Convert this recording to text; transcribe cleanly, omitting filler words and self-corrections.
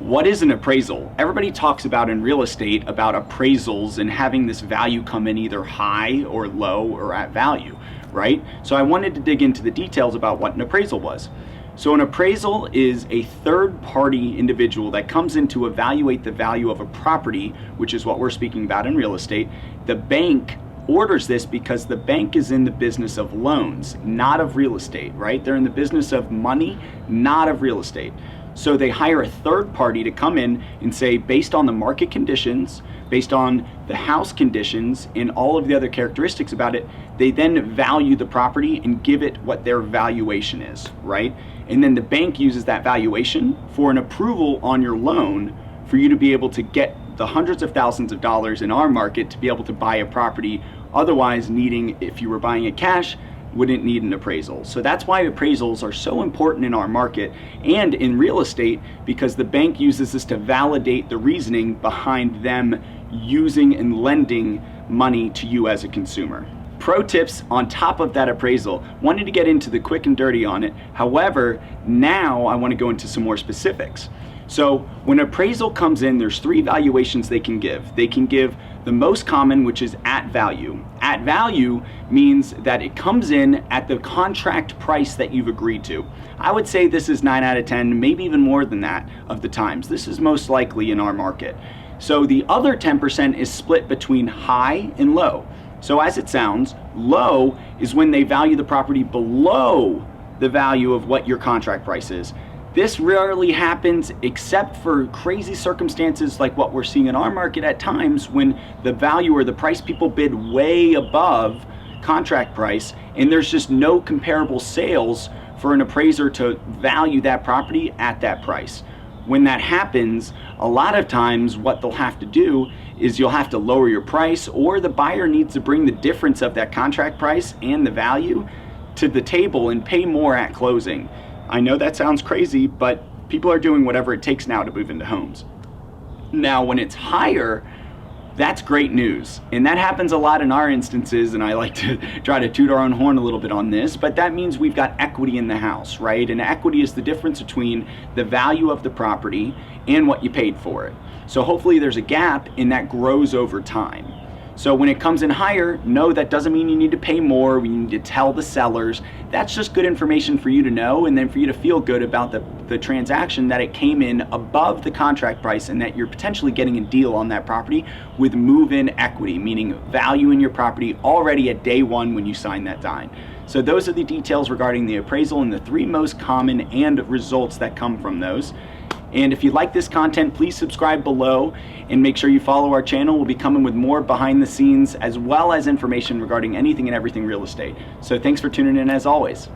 What is an appraisal? Everybody talks about in real estate about appraisals and having this value come in either high or low or at value, right? So I wanted to dig into the details about what an appraisal was. So an appraisal is a third-party individual that comes in to evaluate the value of a property, which is what we're speaking about in real estate. The bank orders this because the bank is in the business of loans, not of real estate, right? They're in the business of money, not of real estate. So they hire a third party to come in and say, based on the market conditions, based on the house conditions and all of the other characteristics about it, they then value the property and give it what their valuation is, right? And then the bank uses that valuation for an approval on your loan for you to be able to get the hundreds of thousands of dollars in our market to be able to buy a property, otherwise needing, if you were buying it cash, wouldn't need an appraisal. So that's why appraisals are so important in our market and in real estate, because the bank uses this to validate the reasoning behind them using and lending money to you as a consumer. Pro tips on top of that appraisal. Wanted to get into the quick and dirty on it. However, now I want to go into some more specifics. So when appraisal comes in, there's three valuations they can give. They can give the most common, which is at value. At value means that it comes in at the contract price that you've agreed to. I would say this is 9 out of 10, maybe even more than that of the times. This is most likely in our market. So the other 10% is split between high and low. So as it sounds, low is when they value the property below the value of what your contract price is. This rarely happens except for crazy circumstances like what we're seeing in our market at times, when the value or the price people bid way above contract price and there's just no comparable sales for an appraiser to value that property at that price. When that happens, a lot of times what they'll have to do is you'll have to lower your price, or the buyer needs to bring the difference of that contract price and the value to the table and pay more at closing. I know that sounds crazy, but people are doing whatever it takes now to move into homes. Now, when it's higher, that's great news. And that happens a lot in our instances, and I like to try to toot our own horn a little bit on this, but that means we've got equity in the house, right? And equity is the difference between the value of the property and what you paid for it. So hopefully there's a gap and that grows over time. So when it comes in higher, no, that doesn't mean you need to pay more. We need to tell the sellers. That's just good information for you to know, and then for you to feel good about the transaction, that it came in above the contract price and that you're potentially getting a deal on that property with move-in equity, meaning value in your property already at day one when you sign that dime. So those are the details regarding the appraisal and the three most common and results that come from those. And if you like this content, please subscribe below and make sure you follow our channel. We'll be coming with more behind the scenes as well as information regarding anything and everything real estate. So thanks for tuning in as always.